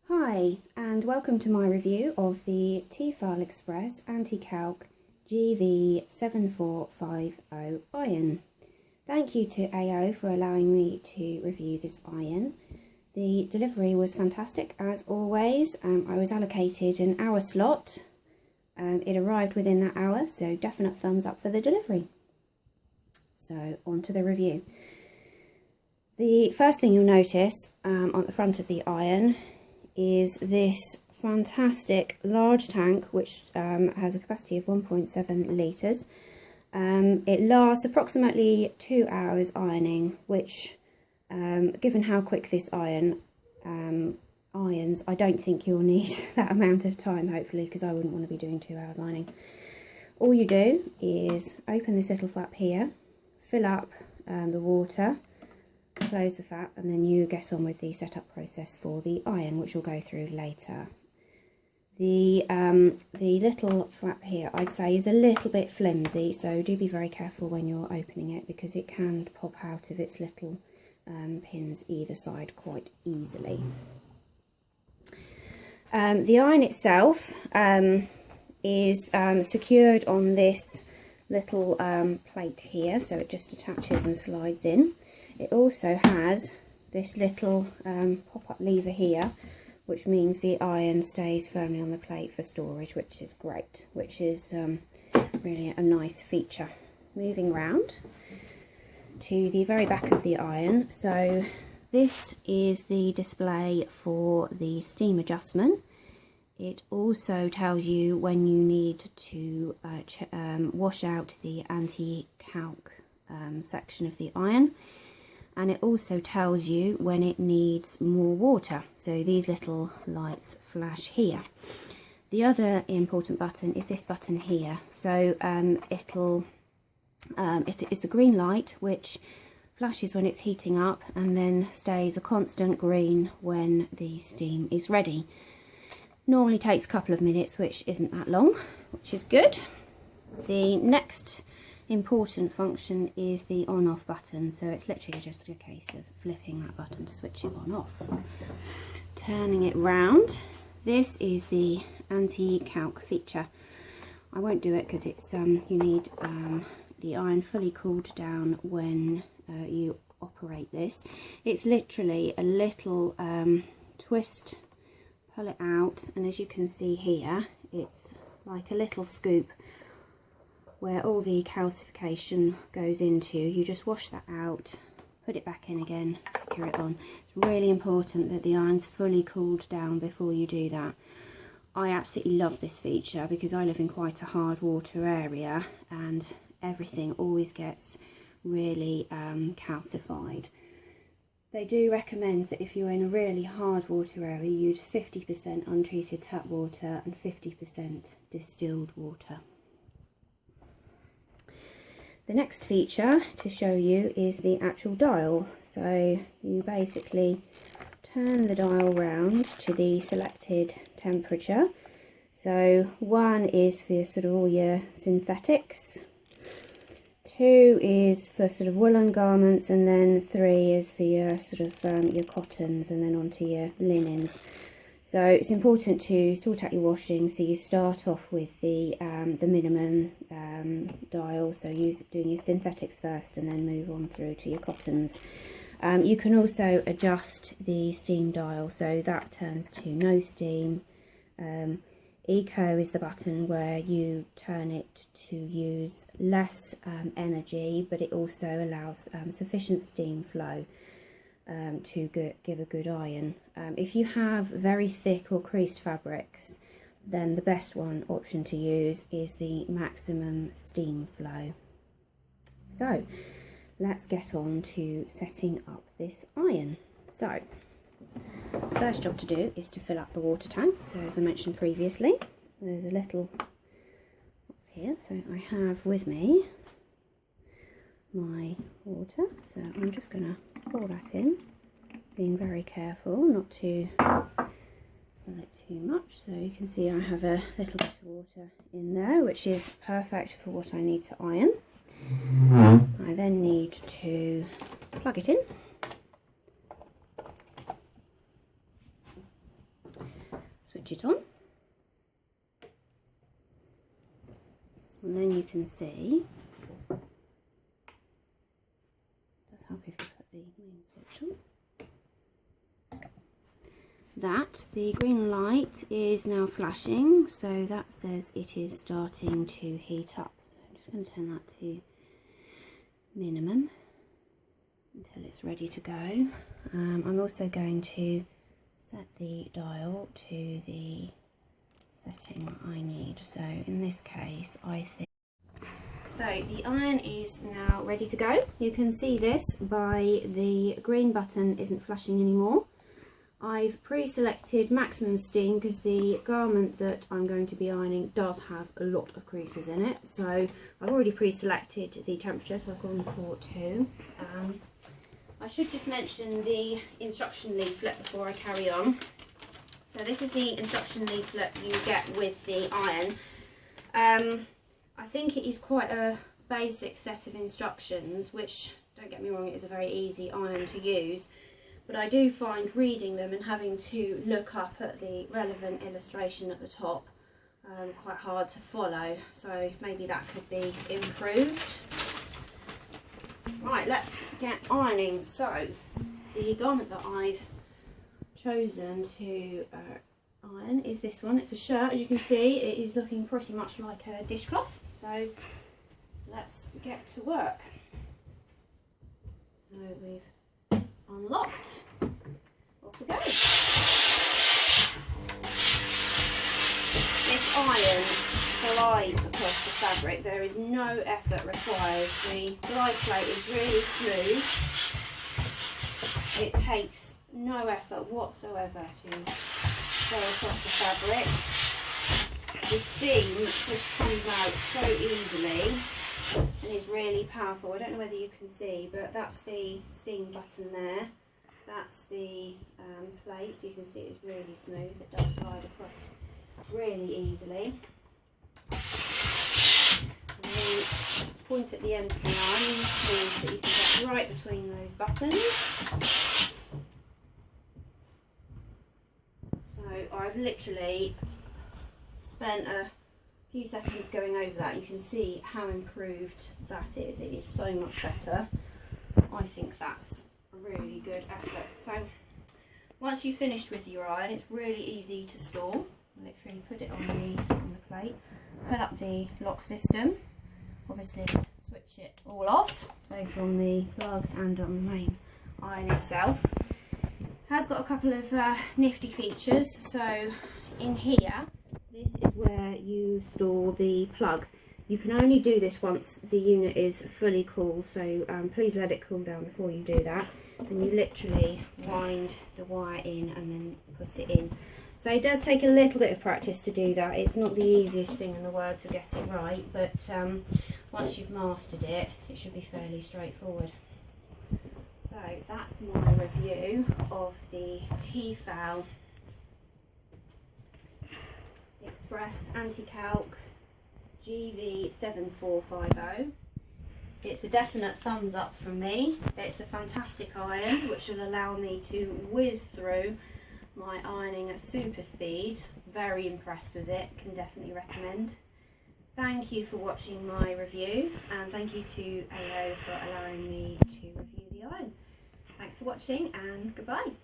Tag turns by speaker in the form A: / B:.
A: Hi, and welcome to my review of the Tefal Express Anti-Calc GV7450 iron. Thank you to AO for allowing me to review this iron. The delivery was fantastic as always. I was allocated an hour slot. It arrived within that hour, so definite thumbs up for the delivery. So on to the review. The first thing you'll notice on the front of the iron is this fantastic large tank which has a capacity of 1.7 litres. It lasts approximately 2 hours ironing, which given how quick this iron irons, I don't think you'll need that amount of time, hopefully, because I wouldn't want to be doing 2 hours ironing. All you do is open this little flap here, fill up the water, close the flap, and then you get on with the setup process for the iron, which we'll go through later. The little flap here, I'd say, is a little bit flimsy, so do be very careful when you're opening it, because it can pop out of its little pins either side quite easily. The iron itself is secured on this little plate here, so it just attaches and slides in. It also has this little pop-up lever here, which means the iron stays firmly on the plate for storage, which is great, which is really a nice feature. Moving round to the very back of the iron, so this is the display for the steam adjustment. It also tells you when you need to wash out the anti-calc section of the iron. And it also tells you when it needs more water, so these little lights flash here. The other important button is this button here, so it's a green light which flashes when it's heating up and then stays a constant green when the steam is ready. Normally takes a couple of minutes, which isn't that long, which is good. The next important function is the on-off button, so it's literally just a case of flipping that button to switch it on-off. Turning it round, this is the anti-calc feature. I won't do it because it's you need the iron fully cooled down when you operate this. It's literally a little twist, pull it out, and as you can see here, it's like a little scoop where all the calcification goes into. You just wash that out, put it back in again, secure it on. It's really important that the iron's fully cooled down before you do that. I absolutely love this feature because I live in quite a hard water area and everything always gets really calcified. They do recommend that if you're in a really hard water area, use 50% untreated tap water and 50% distilled water. The next feature to show you is the actual dial. So you basically turn the dial round to the selected temperature. So 1 is for sort of all your synthetics, 2 is for sort of woolen garments, and then 3 is for your sort of your cottons, and then onto your linens. So it's important to sort out your washing, so you start off with the minimum dial, so doing your synthetics first and then move on through to your cottons. You can also adjust the steam dial, so that turns to no steam. Eco is the button where you turn it to use less energy, but it also allows sufficient steam flow to give a good iron. If you have very thick or creased fabrics, then the best option to use is the maximum steam flow. So let's get on to setting up this iron. So first job to do is to fill up the water tank. So as I mentioned previously, there's a little box here, so I have with me my water, so I'm just going to pour that in, being very careful not to fill it too much. So you can see I have a little bit of water in there, which is perfect for what I need to iron. I then need to plug it in, switch it on. And then you can see, let's help if you put the main switch on, that the green light is now flashing, so that says it is starting to heat up. So I'm just going to turn that to minimum until it's ready to go. I'm also going to set the dial to the setting I need. So in this case, I think, so the iron is now ready to go. You can see this by the green button isn't flashing anymore. I've pre-selected maximum steam because the garment that I'm going to be ironing does have a lot of creases in it. So I've already pre-selected the temperature, so I've gone for 2. I should just mention the instruction leaflet before I carry on. So this is the instruction leaflet you get with the iron. I think it is quite a basic set of instructions, which, don't get me wrong, it is a very easy iron to use. But I do find reading them and having to look up at the relevant illustration at the top quite hard to follow. So maybe that could be improved. Right, let's get ironing. So the garment that I've chosen to iron is this one. It's a shirt. As you can see, it is looking pretty much like a dishcloth. So let's get to work. So we've unlocked. Off we go. This iron glides across the fabric. There is no effort required. The glide plate is really smooth. It takes no effort whatsoever to go across the fabric. The steam just comes out so easily and is really powerful. I don't know whether you can see, but that's the steam button there. That's the plate, so you can see it's really smooth. It does glide across really easily. And the point at the end of the iron means that you can get right between those buttons. So I've literally spent a few seconds going over that. You can see how improved that is. It is so much better. I think that's a really good effort. So once you've finished with your iron, it's really easy to store. Literally put it on the plate, pull up the lock system, obviously switch it all off, both on the plug and on the main iron itself. It has got a couple of nifty features. So in here, this is where you store the plug. You can only do this once the unit is fully cool, so please let it cool down before you do that. And you literally wind the wire in and then put it in. So it does take a little bit of practice to do that. It's not the easiest thing in the world to get it right, but once you've mastered it, it should be fairly straightforward. So that's my review of the Tefal Express Anti-Calc GV7450. It's a definite thumbs up from me. It's a fantastic iron which will allow me to whiz through my ironing at super speed. Very impressed with it, can definitely recommend. Thank you for watching my review, and thank you to AO for allowing me to review the iron. Thanks for watching, and goodbye.